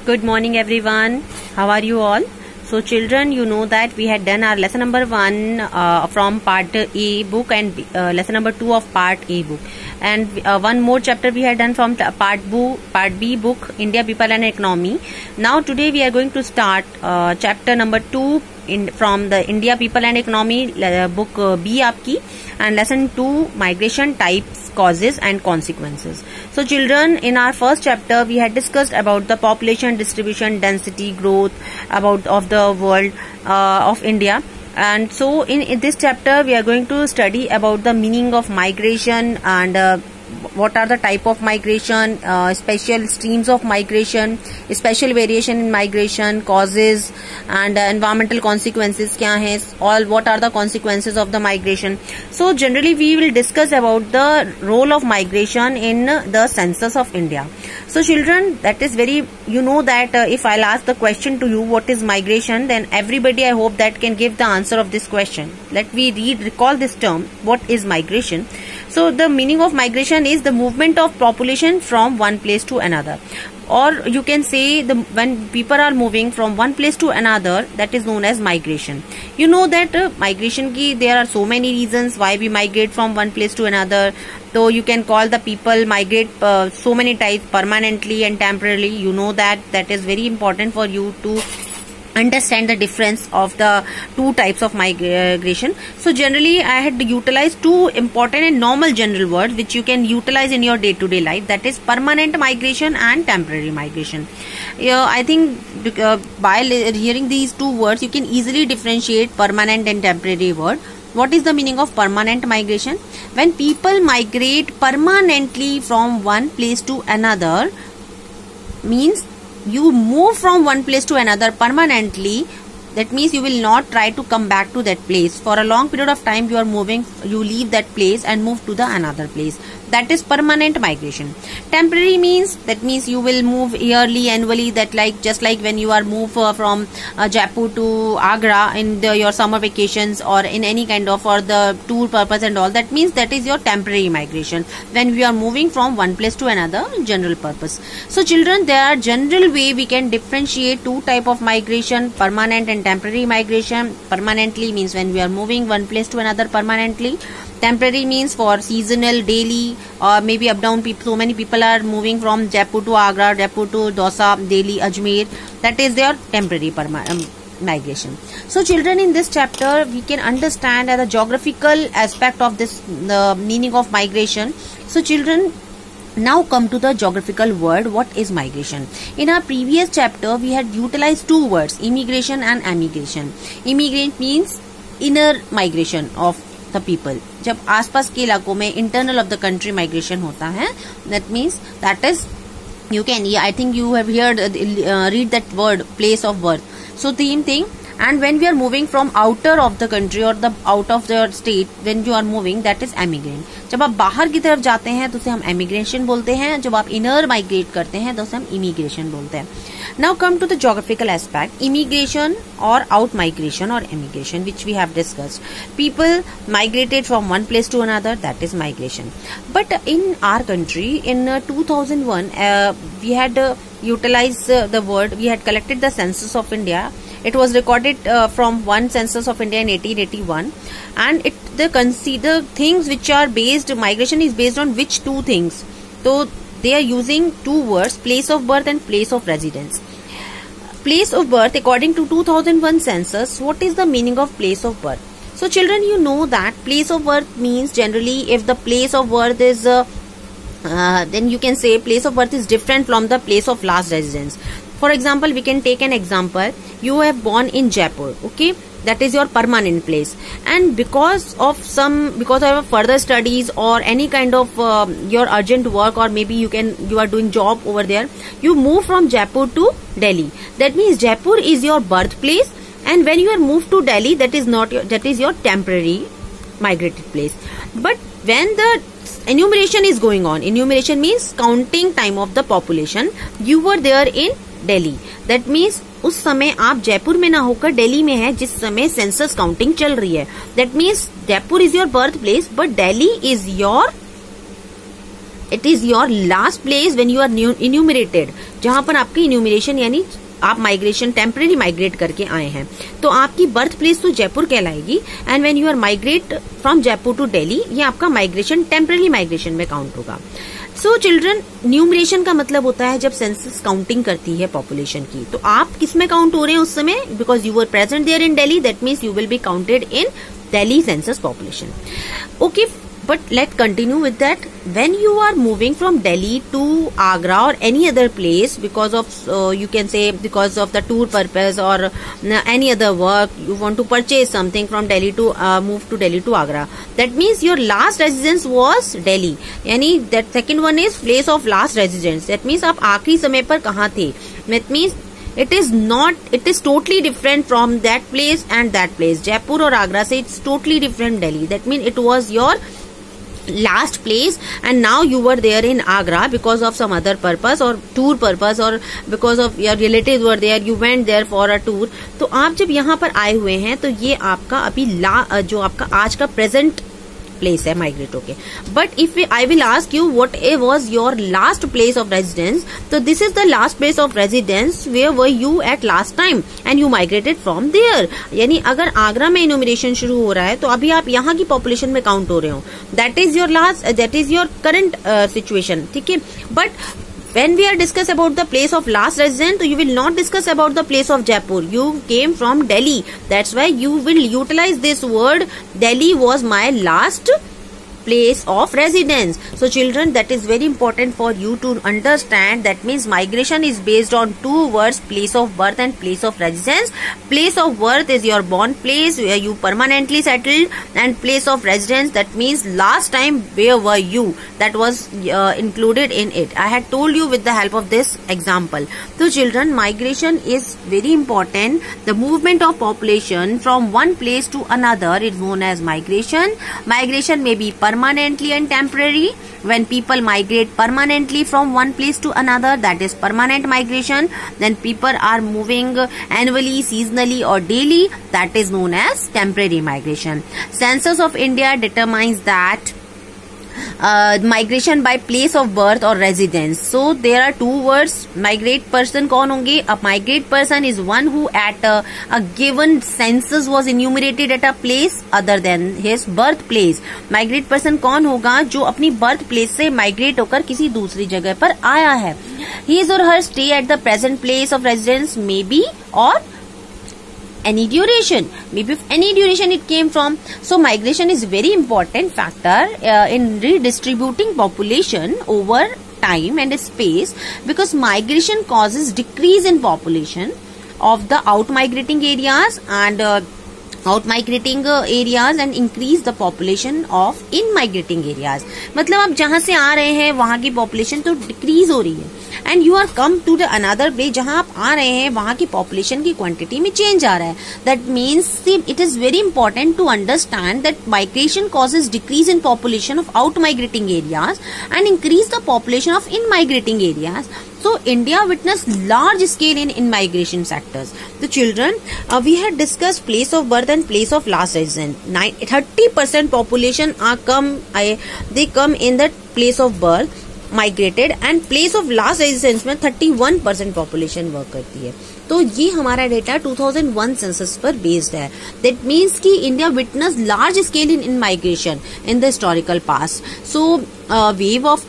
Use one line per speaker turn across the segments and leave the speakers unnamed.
Good morning everyone. How are you all? So children, you know that we had done our lesson number 1 from part A book and lesson number 2 of part A book, and one more chapter we had done from part B book, India, People and Economy. Now today we are going to start chapter number 2 from the India, People and Economy book B आपकी, and lesson 2, migration types, causes and consequences. So children, in our first chapter we had discussed about the population distribution, density, growth of the world of India. And so in this chapter we are going to study about the meaning of migration and what are the type of migration, special streams of migration, special variation in migration, causes and environmental consequences क्या हैं, all what are the consequences of the migration. So generally we will discuss about the role of migration in the census of India. So children, that is very, you know that if I'll ask the question to you, what is migration, then everybody I hope that can give the answer of this question. Let me recall this term, what is migration. So the meaning of migration is the movement of population from one place to another, or you can say when people are moving from one place to another, that is known as migration. You know that migration ki there are so many reasons why we migrate from one place to another. So you can call the people migrate so many types, permanently and temporarily. You know that is very important for you to understand the difference of the two types of migration. So generally I had utilized two important and normal general words which you can utilize in your day-to-day life, that is permanent migration and temporary migration. I think by hearing these two words you can easily differentiate permanent and temporary word. What is the meaning of permanent migration? When people migrate permanently from one place to another, means you move from one place to another permanently. That means you will not try to come back to that place. For a long period of time you are moving, you leave that place and move to the another place. That is permanent migration. Temporary means, that means you will move yearly, annually, that like just like when you are move from Jaipur to Agra in your summer vacations or in any kind of for the tour purpose and all. That means that is your temporary migration, when we are moving from one place to another general purpose. So children, there are general way we can differentiate two type of migration, permanent and temporary migration. Permanently means when we are moving one place to another permanently. Temporary means for seasonal, daily, or maybe up down people. So many people are moving from Jaipur to Agra, Jaipur to Dausa, Delhi, Ajmer. That is their temporary migration. So children, in this chapter we can understand the geographical aspect of this, the meaning of migration. So children, now come to the geographical word, what is migration. In our previous chapter we had utilized two words, immigration and emigration. Immigrant means inner migration of the people. जब आसपास के इलाकों में internal of the country migration होता है, that means that is, you can, I think you have heard read that word, place of birth. So same thing. And when we are moving from outer of the country or the out of the state, when you are moving, that is emigrant. जब आप बाहर की तरफ जाते हैं तो उसे हम emigration बोलते हैं, जब आप inner migrate करते हैं तो उसे हम immigration बोलते हैं. Now come to the geographical aspect, immigration or out migration or emigration, which we have discussed. People migrated from one place to another, that is migration. But in our country, in 2001, we had utilized the word, we had collected the census of India. It was recorded from one census of India in 1881, and the things which are based, migration is based on which two things? So they are using two words, place of birth and place of residence. Place of birth, according to 2001 census, what is the meaning of place of birth? So children, you know that place of birth means generally if the place of birth is then you can say place of birth is different from the place of last residence. For example, we can take an example. You have born in Jaipur, okay? That is your permanent place, and because of further studies or any kind of your urgent work, or maybe you are doing job over there, you move from Jaipur to Delhi. That means Jaipur is your birthplace, and when you are moved to Delhi, that is your temporary migrated place. But when the enumeration is going on, enumeration means counting time of the population, you were there in Delhi. That means उस समय आप जयपुर में ना होकर दिल्ली में है जिस समय सेंसस काउंटिंग चल रही है. That means Jaipur is your birth place but Delhi is your it is your last place when you are enumerated, जहां पर आपकी इन्यूमरेशन यानी आप माइग्रेशन टेम्पररी माइग्रेट करके आए हैं, तो आपकी बर्थ प्लेस तो जयपुर कहलाएगी। And when you are migrate from Jaipur to Delhi, ये आपका माइग्रेशन टेम्पररी माइग्रेशन में काउंट होगा। सो चिल्ड्रन, न्यूमरेशन का मतलब होता है जब सेंसस काउंटिंग करती है पॉपुलेशन की, तो आप किस में काउंट हो रहे हैं उस समय, because you were present there in Delhi, that means you will be counted in Delhi census population. Okay, but let's continue with that. When you are moving from Delhi to Agra or any other place because of you can say because of the tour purpose or any other work, you want to purchase something from Delhi to move to Delhi to Agra, that means your last residence was Delhi. यानी that second one is place of last residence. That means आप आखिरी समय पर कहाँ थे. That means it is totally different from that place and that place. Jaipur or Agra से it's totally different Delhi. That means it was your last place and now you were there in Agra because of some other purpose or tour purpose or because of your relatives were there, you went there for a tour. तो आप जब यहाँ पर आए हुए हैं तो ये आपका अभी जो आपका आज का present प्लेस है माइग्रेट होके. But if I will ask you what was your last place of residence, तो this is the last place of residence where were you at last time and you migrated from there. यानी अगर आगरा में enumeration शुरू हो रहा है तो अभी आप यहाँ की पॉपुलेशन में काउंट हो रहे हो, that is your last, that is your current situation. ठीक है, but when we are discuss about the place of last residence, you will not discuss about the place of Jaipur. You came from Delhi, that's why you will utilize this word, Delhi was my last place of residence. So children, that is very important for you to understand. That means migration is based on two words, place of birth and place of residence. Place of birth is your born place where you permanently settled, and place of residence, that means last time where were you, that was included in it. I had told you with the help of this example. So children, migration is very important. The movement of population from one place to another is known as migration. Migration may be permanently and temporary. When people migrate permanently from one place to another, that is permanent migration. Then people are moving annually, seasonally or daily, that is known as temporary migration. Census of India determines that migration by place of birth or residence. So there are two words. Migrate person कौन होंगे? A migrate person is one who at a given census was enumerated at a place other than his birth place. Migrate person कौन होगा? जो अपनी birth place से migrate होकर किसी दूसरी जगह पर आया है. His or her stay at the present place of residence may be or any duration, maybe if any duration it came from. So migration is very important factor in redistributing population over time and space, because migration causes decrease in population of the out migrating areas and increase the population of in migrating areas. मतलब आप जहां से आ रहे हैं वहां की population तो decrease हो रही है, and you are come to the another place, जहां आप आ रहे हैं वहां की population की quantity में change आ रहा है. That means it is very important to understand that migration causes decrease in population of out migrating areas and increase the population of in migrating areas. So India witnessed large scale in migration sectors. The children, we had discussed place of birth and place of last residence. 30% population they come in the place of birth migrated, and place of last residence में 31% population work करती है. तो ये हमारा data 2001 census पर based है. That means कि India witness large scale in migration in the historical past. So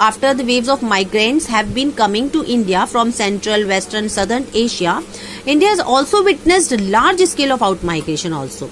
after the waves of migrants have been coming to India from central, western, southern Asia, India has also witnessed large scale of out migration also.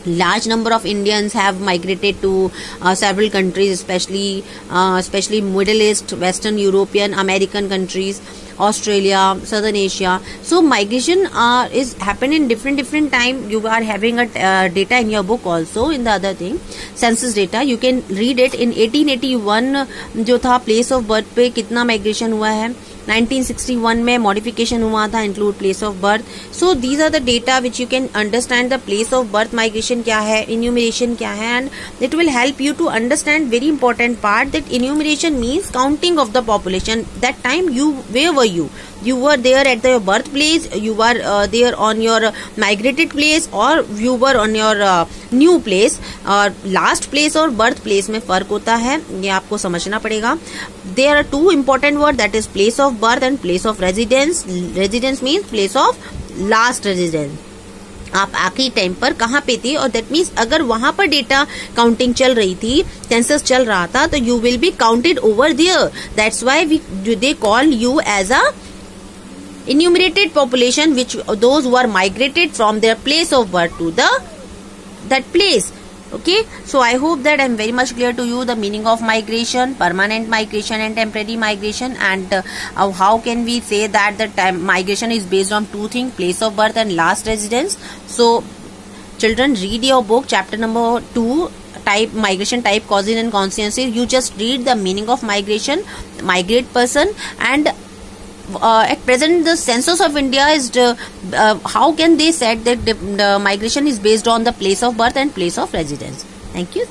Large number of Indians have migrated to several countries, especially Middle East, Western European, American countries, Australia, Southern Asia. So migration is happened in different time. You are having a data in your book also. In the other thing, census data, you can read it. In 1881 जो था place of birth पे कितना migration हुआ है. 1961 में modification हुआ था, include place of birth. So these are the data which you can understand the place of birth migration क्या है, enumeration क्या है, and it will help you to understand very important part that enumeration means counting of the population. That time where were you? you were there at your birthplace, you were there on your migrated place, or you were on your new place. और last place और birth place में फर्क होता है, ये आपको समझना पड़ेगा. There are two important words, that is place of birth and place of residence. Residence means place of last residence. आप आखिरी टाइम पर कहाँ पे थे, और दैट मीन्स अगर वहां पर डेटा काउंटिंग चल रही थी, सेंसस चल रहा था, तो you will be counted over there. That's why they call you as a enumerated population, which those who are migrated from their place of birth to that place. Okay, so I hope that I'm very much clear to you the meaning of migration, permanent migration and temporary migration, and how can we say that the migration is based on two things, place of birth and last residence. So children, read your book, chapter number 2, type migration type, causes and consequences. You just read the meaning of migration, migrate person, and at present the census of India is how can they said that the migration is based on the place of birth and place of residence. Thank you.